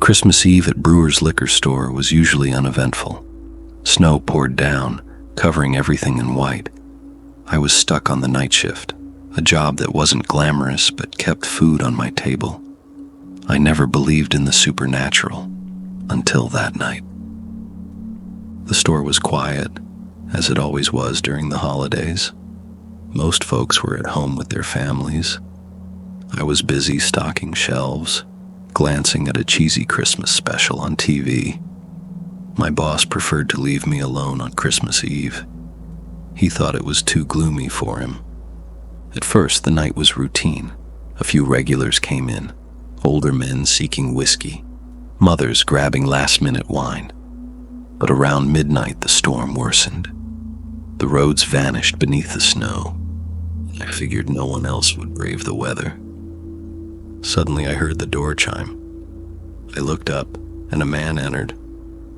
Christmas Eve at Brewer's liquor store was usually uneventful. Snow poured down, covering everything in white. I was stuck on the night shift, a job that wasn't glamorous but kept food on my table. I never believed in the supernatural until that night. The store was quiet, as it always was during the holidays. Most folks were at home with their families. I was busy stocking shelves, glancing at a cheesy Christmas special on TV. My boss preferred to leave me alone on Christmas Eve. He thought it was too gloomy for him. At first, the night was routine. A few regulars came in, older men seeking whiskey, mothers grabbing last-minute wine. But around midnight, the storm worsened. The roads vanished beneath the snow. I figured no one else would brave the weather. Suddenly, I heard the door chime. I looked up, and a man entered.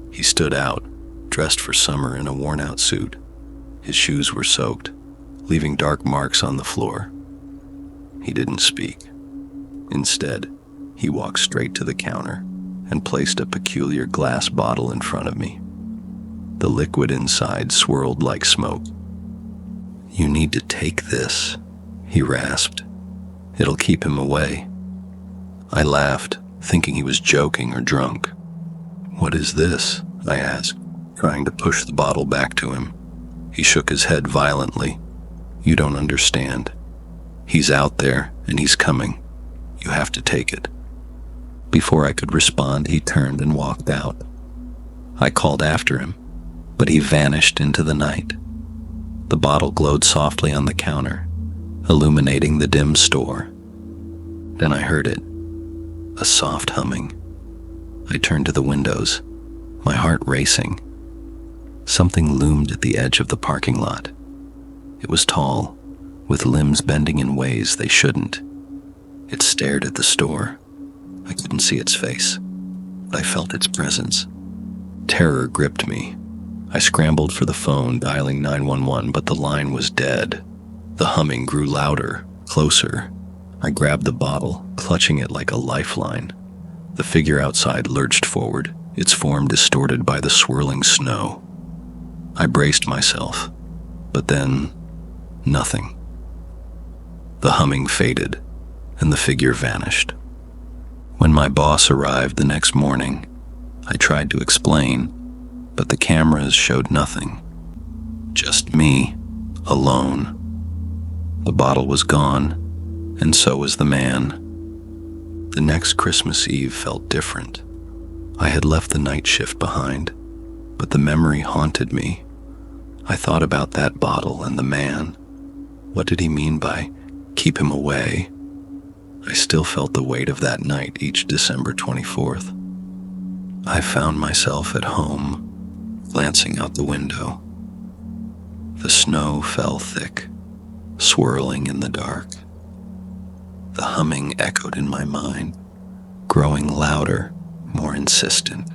He stood out, dressed for summer in a worn-out suit. His shoes were soaked, leaving dark marks on the floor. He didn't speak. Instead, he walked straight to the counter and placed a peculiar glass bottle in front of me. The liquid inside swirled like smoke. "You need to take this," he rasped. "It'll keep him away." I laughed, thinking he was joking or drunk. "What is this?" I asked, trying to push the bottle back to him. He shook his head violently. "You don't understand. He's out there, and he's coming. You have to take it." Before I could respond, he turned and walked out. I called after him, but he vanished into the night. The bottle glowed softly on the counter, illuminating the dim store. Then I heard it, a soft humming. I turned to the windows, my heart racing. Something loomed at the edge of the parking lot. It was tall, with limbs bending in ways they shouldn't. It stared at the store. I couldn't see its face, but I felt its presence. Terror gripped me. I scrambled for the phone, dialing 911, but the line was dead. The humming grew louder, closer. I grabbed the bottle, clutching it like a lifeline. The figure outside lurched forward, its form distorted by the swirling snow. I braced myself, but then, nothing. The humming faded, and the figure vanished. When my boss arrived the next morning, I tried to explain, but the cameras showed nothing. Just me, alone. The bottle was gone, and so was the man. The next Christmas Eve felt different. I had left the night shift behind, but the memory haunted me. I thought about that bottle and the man. What did he mean by keep him away? I still felt the weight of that night each December 24th. I found myself at home, glancing out the window. The snow fell thick, swirling in the dark. The humming echoed in my mind, growing louder, more insistent.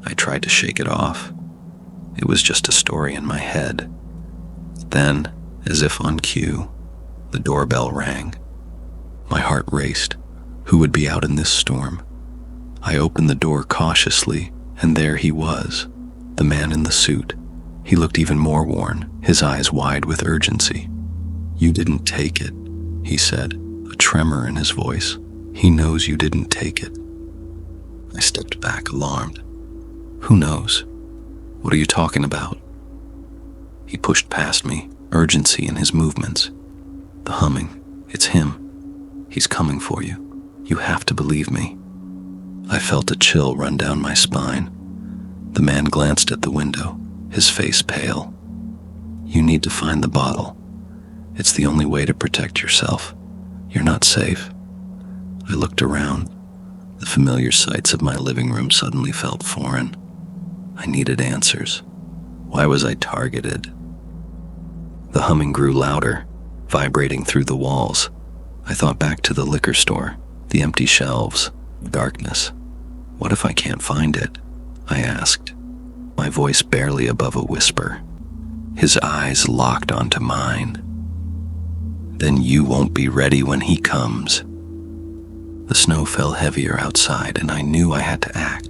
I tried to shake it off. It was just a story in my head. Then, as if on cue, the doorbell rang. My heart raced. Who would be out in this storm? I opened the door cautiously, and there he was, the man in the suit. He looked even more worn, his eyes wide with urgency. "You didn't take it," he said, a tremor in his voice. "He knows you didn't take it." I stepped back, alarmed. "Who knows? What are you talking about?" He pushed past me, urgency in his movements. "The humming, it's him. He's coming for you. You have to believe me." I felt a chill run down my spine. The man glanced at the window, his face pale. "You need to find the bottle. It's the only way to protect yourself. You're not safe." I looked around. The familiar sights of my living room suddenly felt foreign. I needed answers. Why was I targeted? The humming grew louder, vibrating through the walls. I thought back to the liquor store, the empty shelves, darkness. What if I can't find it? I asked, my voice barely above a whisper. His eyes locked onto mine. "Then you won't be ready when he comes." The snow fell heavier outside, and I knew I had to act.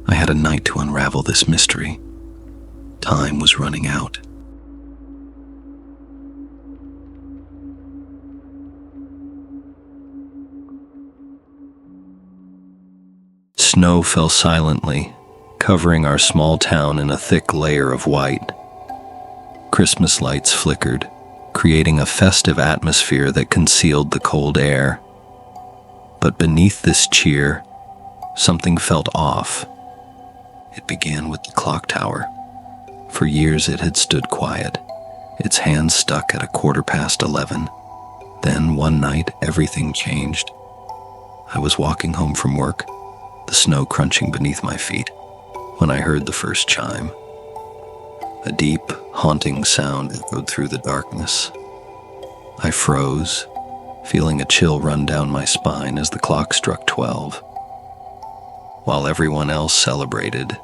I had a night to unravel this mystery. Time was running out. Snow fell silently, covering our small town in a thick layer of white. Christmas lights flickered, creating a festive atmosphere that concealed the cold air. But beneath this cheer, something felt off. It began with the Clocktower. For years it had stood quiet, its hands stuck at 11:15. Then one night, everything changed. I was walking home from work, the snow crunching beneath my feet, when I heard the first chime. A deep, haunting sound echoed through the darkness. I froze, feeling a chill run down my spine as the clock struck 12. While everyone else celebrated,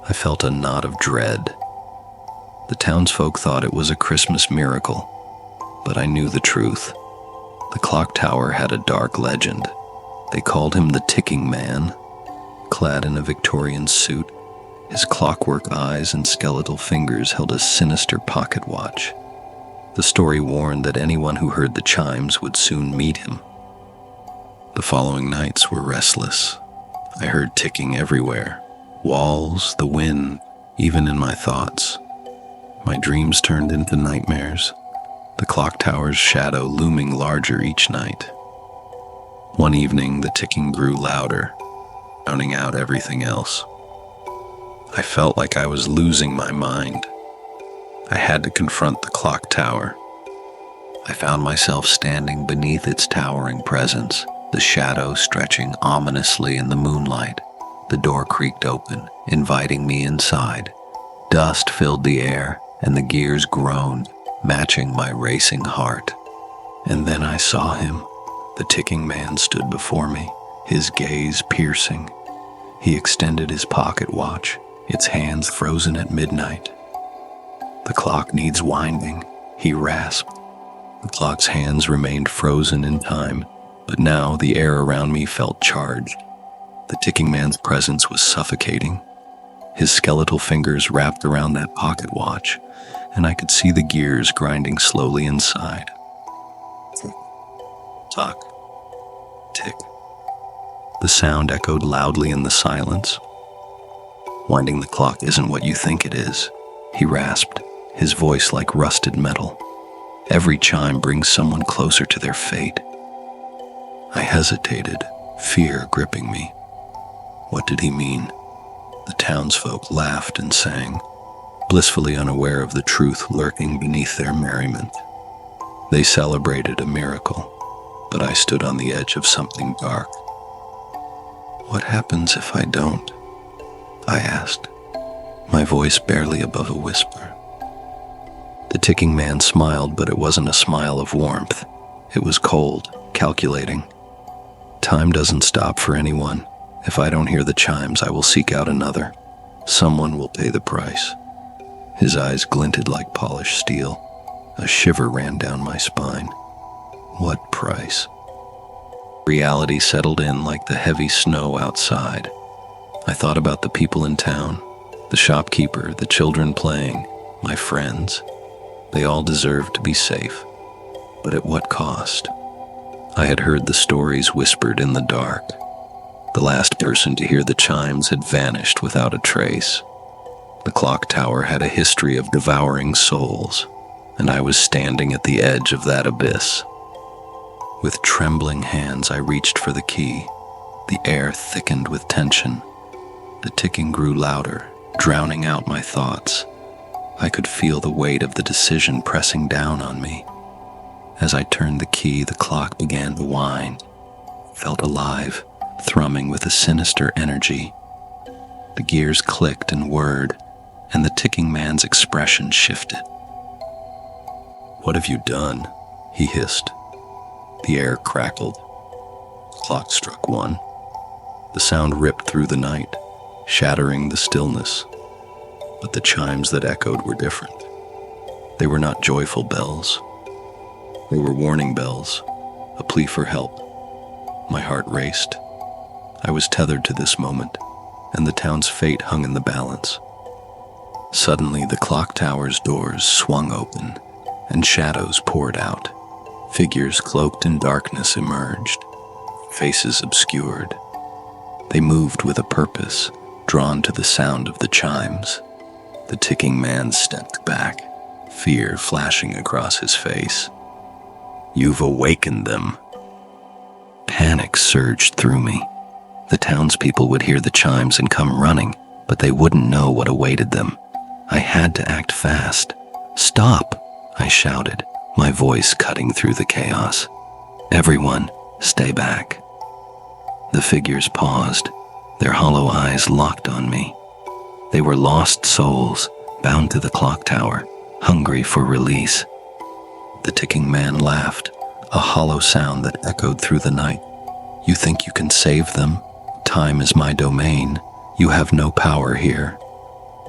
I felt a knot of dread. The townsfolk thought it was a Christmas miracle, but I knew the truth. The clock tower had a dark legend. They called him the Ticking Man. Clad in a Victorian suit, his clockwork eyes and skeletal fingers held a sinister pocket watch. The story warned that anyone who heard the chimes would soon meet him. The following nights were restless. I heard ticking everywhere. Walls, the wind, even in my thoughts. My dreams turned into nightmares, the clock tower's shadow looming larger each night. One evening, the ticking grew louder, drowning out everything else. I felt like I was losing my mind. I had to confront the clock tower. I found myself standing beneath its towering presence, the shadow stretching ominously in the moonlight. The door creaked open, inviting me inside. Dust filled the air, and the gears groaned, matching my racing heart. And then I saw him. The ticking man stood before me, his gaze piercing. He extended his pocket watch, its hands frozen at midnight. "The clock needs winding," he rasped. The clock's hands remained frozen in time, but now the air around me felt charged. The ticking man's presence was suffocating. His skeletal fingers wrapped around that pocket watch, and I could see the gears grinding slowly inside. Tick, tock, tick. The sound echoed loudly in the silence. "Winding the clock isn't what you think it is," he rasped, his voice like rusted metal. "Every chime brings someone closer to their fate." I hesitated, fear gripping me. What did he mean? The townsfolk laughed and sang, blissfully unaware of the truth lurking beneath their merriment. They celebrated a miracle, but I stood on the edge of something dark. "What happens if I don't?" I asked, my voice barely above a whisper. The ticking man smiled, but it wasn't a smile of warmth. It was cold, calculating. "Time doesn't stop for anyone. If I don't hear the chimes, I will seek out another. Someone will pay the price." His eyes glinted like polished steel. A shiver ran down my spine. What price? Reality settled in like the heavy snow outside. I thought about the people in town, the shopkeeper, the children playing, my friends. They all deserved to be safe. But at what cost? I had heard the stories whispered in the dark. The last person to hear the chimes had vanished without a trace. The clock tower had a history of devouring souls, and I was standing at the edge of that abyss. With trembling hands, I reached for the key. The air thickened with tension. The ticking grew louder, drowning out my thoughts. I could feel the weight of the decision pressing down on me. As I turned the key, the clock began to wind. It felt alive, thrumming with a sinister energy. The gears clicked and whirred, and the ticking man's expression shifted. "What have you done?" he hissed. The air crackled. The clock struck 1. The sound ripped through the night, shattering the stillness. But the chimes that echoed were different. They were not joyful bells. They were warning bells, a plea for help. My heart raced. I was tethered to this moment, and the town's fate hung in the balance. Suddenly, the Clocktower's doors swung open, and shadows poured out. Figures cloaked in darkness emerged, faces obscured. They moved with a purpose, drawn to the sound of the chimes. The ticking man stepped back, fear flashing across his face. "You've awakened them." Panic surged through me. The townspeople would hear the chimes and come running, but they wouldn't know what awaited them. I had to act fast. "Stop!" I shouted, my voice cutting through the chaos. "Everyone, stay back." The figures paused, their hollow eyes locked on me. They were lost souls, bound to the Clocktower, hungry for release. The ticking man laughed, a hollow sound that echoed through the night. "You think you can save them? Time is my domain. You have no power here."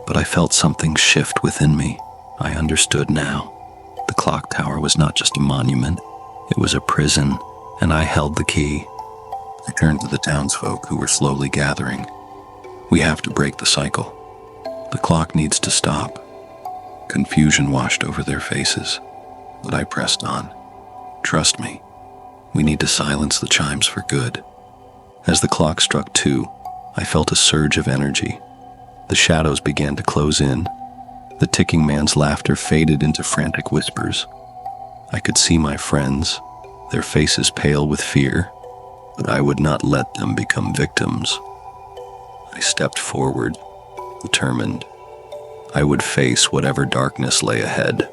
But I felt something shift within me. I understood now. The Clocktower was not just a monument. It was a prison, and I held the key. I turned to the townsfolk who were slowly gathering. "We have to break the cycle. The clock needs to stop." Confusion washed over their faces, but I pressed on. "Trust me, we need to silence the chimes for good." As the clock struck 2, I felt a surge of energy. The shadows began to close in. The ticking man's laughter faded into frantic whispers. I could see my friends, their faces pale with fear, but I would not let them become victims. I stepped forward, determined. I would face whatever darkness lay ahead.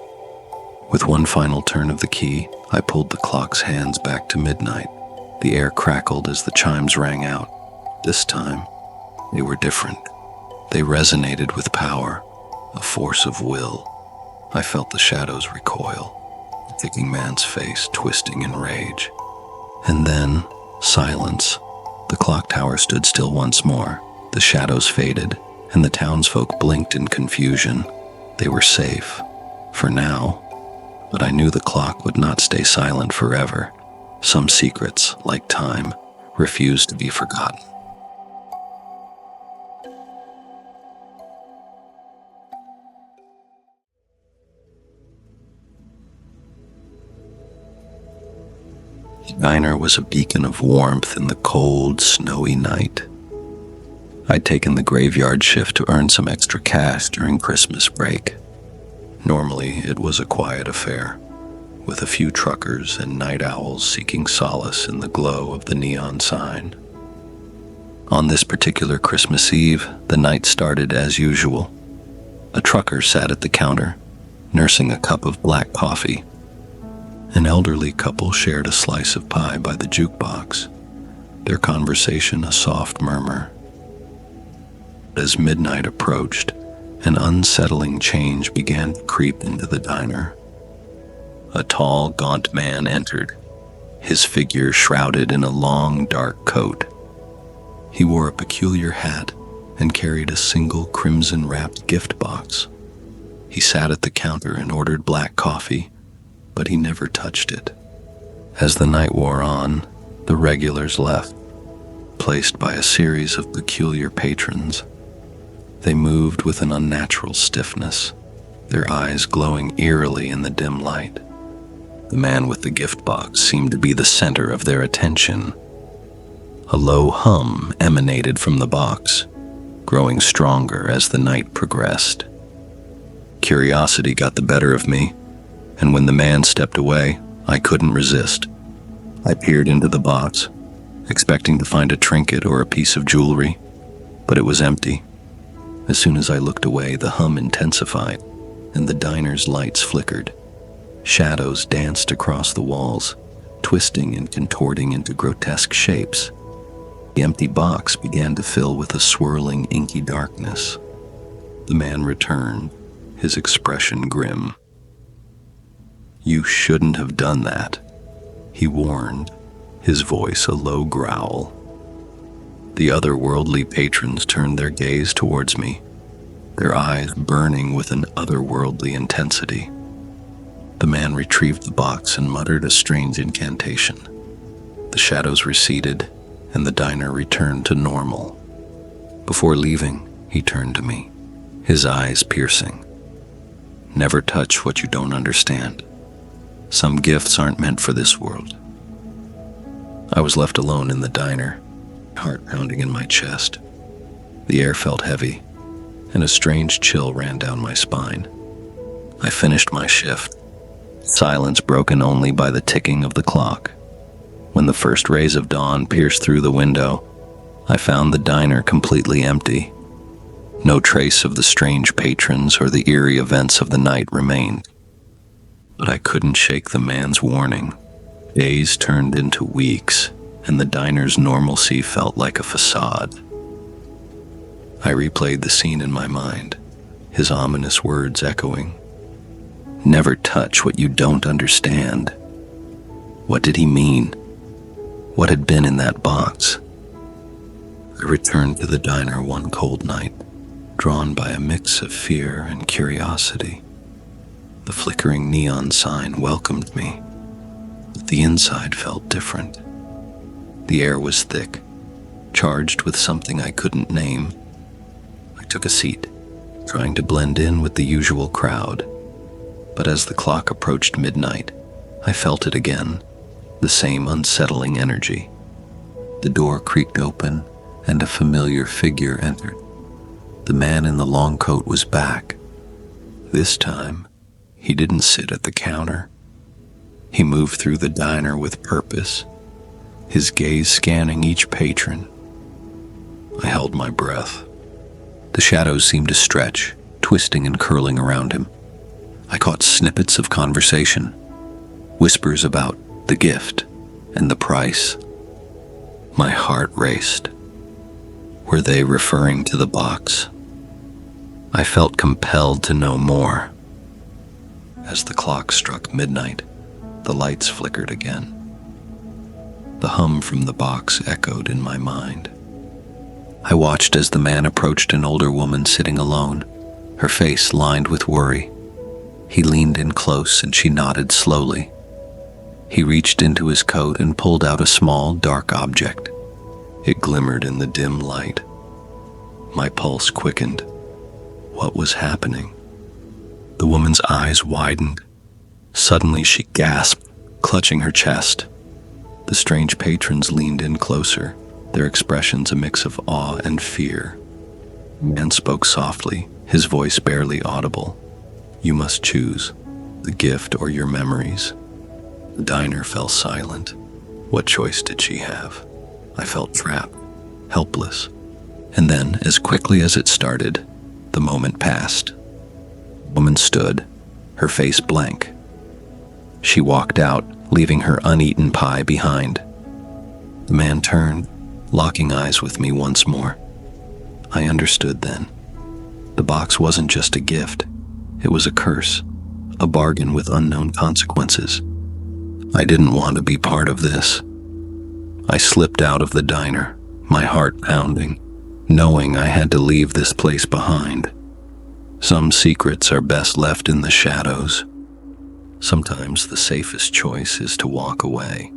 With one final turn of the key, I pulled the clock's hands back to midnight. The air crackled as the chimes rang out. This time, they were different. They resonated with power, a force of will. I felt the shadows recoil, the ticking man's face twisting in rage. And then, silence. The Clocktower stood still once more. The shadows faded, and the townsfolk blinked in confusion. They were safe, for now. But I knew the clock would not stay silent forever. Some secrets, like time, refused to be forgotten. The diner was a beacon of warmth in the cold, snowy night. I'd taken the graveyard shift to earn some extra cash during Christmas break. Normally, it was a quiet affair, with a few truckers and night owls seeking solace in the glow of the neon sign. On this particular Christmas Eve, the night started as usual. A trucker sat at the counter, nursing a cup of black coffee. An elderly couple shared a slice of pie by the jukebox, their conversation a soft murmur. As midnight approached, an unsettling change began to creep into the diner. A tall, gaunt man entered, his figure shrouded in a long, dark coat. He wore a peculiar hat and carried a single crimson-wrapped gift box. He sat at the counter and ordered black coffee, but he never touched it. As the night wore on, the regulars left, placed by a series of peculiar patrons. They moved with an unnatural stiffness, their eyes glowing eerily in the dim light. The man with the gift box seemed to be the center of their attention. A low hum emanated from the box, growing stronger as the night progressed. Curiosity got the better of me, and when the man stepped away, I couldn't resist. I peered into the box, expecting to find a trinket or a piece of jewelry, but it was empty. As soon as I looked away, the hum intensified, and the diner's lights flickered. Shadows danced across the walls, twisting and contorting into grotesque shapes. The empty box began to fill with a swirling, inky darkness. The man returned, his expression grim. "You shouldn't have done that," he warned, his voice a low growl. The otherworldly patrons turned their gaze towards me, their eyes burning with an otherworldly intensity. The man retrieved the box and muttered a strange incantation. The shadows receded, and the diner returned to normal. Before leaving, he turned to me, his eyes piercing. "Never touch what you don't understand. Some gifts aren't meant for this world." I was left alone in the diner, heart pounding in my chest. The air felt heavy, and a strange chill ran down my spine. I finished my shift, silence broken only by the ticking of the clock. When the first rays of dawn pierced through the window, I found the diner completely empty. No trace of the strange patrons or the eerie events of the night remained. But I couldn't shake the man's warning. Days turned into weeks, and the diner's normalcy felt like a facade. I replayed the scene in my mind, his ominous words echoing. "Never touch what you don't understand." What did he mean? What had been in that box? I returned to the diner one cold night, drawn by a mix of fear and curiosity. The flickering neon sign welcomed me, but the inside felt different. The air was thick, charged with something I couldn't name. I took a seat, trying to blend in with the usual crowd. But as the clock approached midnight, I felt it again, the same unsettling energy. The door creaked open, and a familiar figure entered. The man in the long coat was back. This time, he didn't sit at the counter. He moved through the diner with purpose, his gaze scanning each patron. I held my breath. The shadows seemed to stretch, twisting and curling around him. I caught snippets of conversation, whispers about the gift and the price. My heart raced. Were they referring to the box? I felt compelled to know more. As the clock struck midnight, the lights flickered again. The hum from the box echoed in my mind. I watched as the man approached an older woman sitting alone, her face lined with worry. He leaned in close and she nodded slowly. He reached into his coat and pulled out a small, dark object. It glimmered in the dim light. My pulse quickened. What was happening? The woman's eyes widened. Suddenly she gasped, clutching her chest. The strange patrons leaned in closer, their expressions a mix of awe and fear. The man spoke softly, his voice barely audible. "You must choose, the gift or your memories." The diner fell silent. What choice did she have? I felt trapped, helpless. And then, as quickly as it started, the moment passed. The woman stood, her face blank. She walked out, leaving her uneaten pie behind. The man turned, locking eyes with me once more. I understood then. The box wasn't just a gift. It was a curse, a bargain with unknown consequences. I didn't want to be part of this. I slipped out of the diner, my heart pounding, knowing I had to leave this place behind. Some secrets are best left in the shadows. Sometimes the safest choice is to walk away.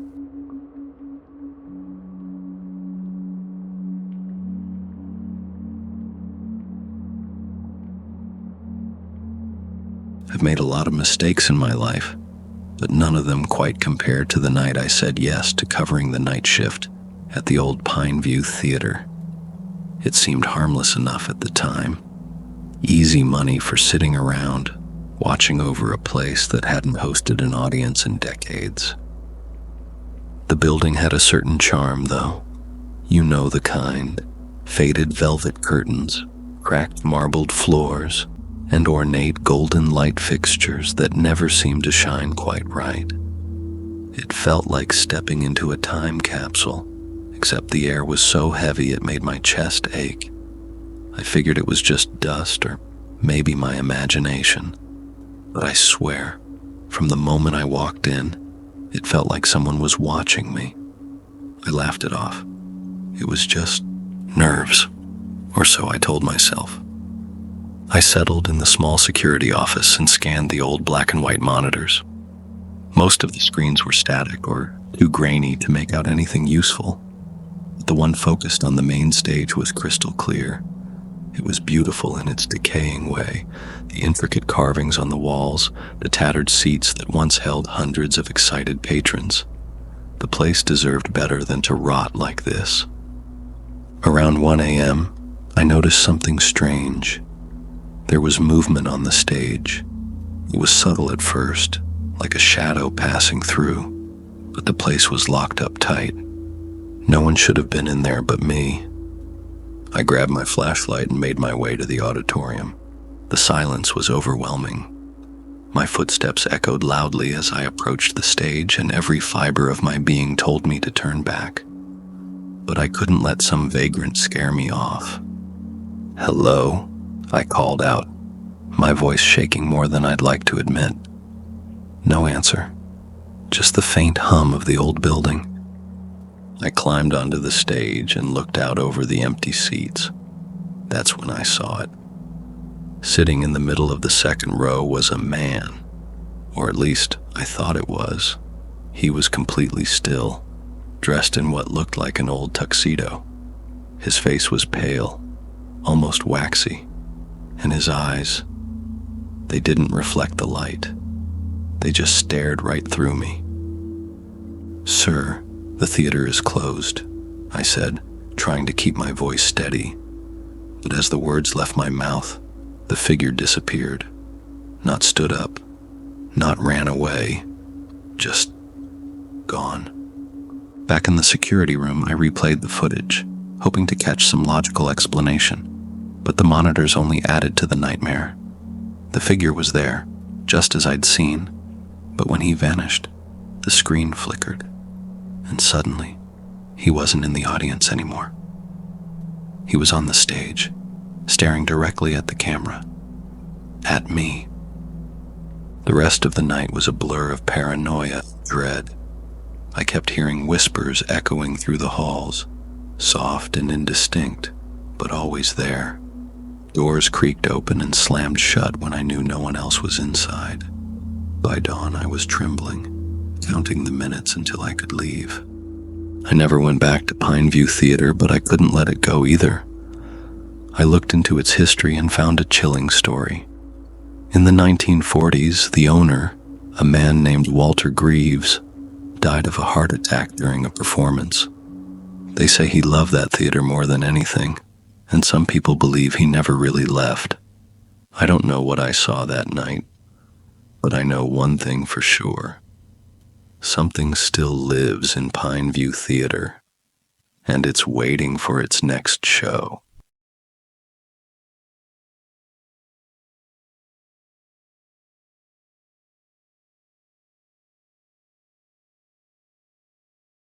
I've made a lot of mistakes in my life, but none of them quite compared to the night I said yes to covering the night shift at the old Pineview Theater. It seemed harmless enough at the time. Easy money for sitting around, watching over a place that hadn't hosted an audience in decades. The building had a certain charm, though. You know the kind. Faded velvet curtains, cracked marbled floors, and ornate golden light fixtures that never seemed to shine quite right. It felt like stepping into a time capsule, except the air was so heavy it made my chest ache. I figured it was just dust or maybe my imagination. But I swear, from the moment I walked in, it felt like someone was watching me. I laughed it off. It was just nerves, or so I told myself. I settled in the small security office and scanned the old black and white monitors. Most of the screens were static or too grainy to make out anything useful. But the one focused on the main stage was crystal clear. It was beautiful in its decaying way, the intricate carvings on the walls, the tattered seats that once held hundreds of excited patrons. The place deserved better than to rot like this. Around 1 a.m., I noticed something strange. There was movement on the stage. It was subtle at first, like a shadow passing through, but the place was locked up tight. No one should have been in there but me. I grabbed my flashlight and made my way to the auditorium. The silence was overwhelming. My footsteps echoed loudly as I approached the stage, and every fiber of my being told me to turn back. But I couldn't let some vagrant scare me off. "Hello?" I called out, my voice shaking more than I'd like to admit. No answer, just the faint hum of the old building. I climbed onto the stage and looked out over the empty seats. That's when I saw it. Sitting in the middle of the second row was a man, or at least I thought it was. He was completely still, dressed in what looked like an old tuxedo. His face was pale, almost waxy, and his eyes, they didn't reflect the light. They just stared right through me. "Sir, the theater is closed," I said, trying to keep my voice steady. But as the words left my mouth, the figure disappeared. Not stood up, not ran away, just gone. Back in the security room, I replayed the footage, hoping to catch some logical explanation. But the monitors only added to the nightmare. The figure was there, just as I'd seen, but when he vanished, the screen flickered, and suddenly, he wasn't in the audience anymore. He was on the stage, staring directly at the camera, at me. The rest of the night was a blur of paranoia and dread. I kept hearing whispers echoing through the halls, soft and indistinct, but always there. Doors creaked open and slammed shut when I knew no one else was inside. By dawn, I was trembling, counting the minutes until I could leave. I never went back to Pineview Theater, but I couldn't let it go either. I looked into its history and found a chilling story. In the 1940s, the owner, a man named Walter Greaves, died of a heart attack during a performance. They say he loved that theater more than anything, and some people believe he never really left. I don't know what I saw that night, but I know one thing for sure. Something still lives in Pineview Theater, and it's waiting for its next show.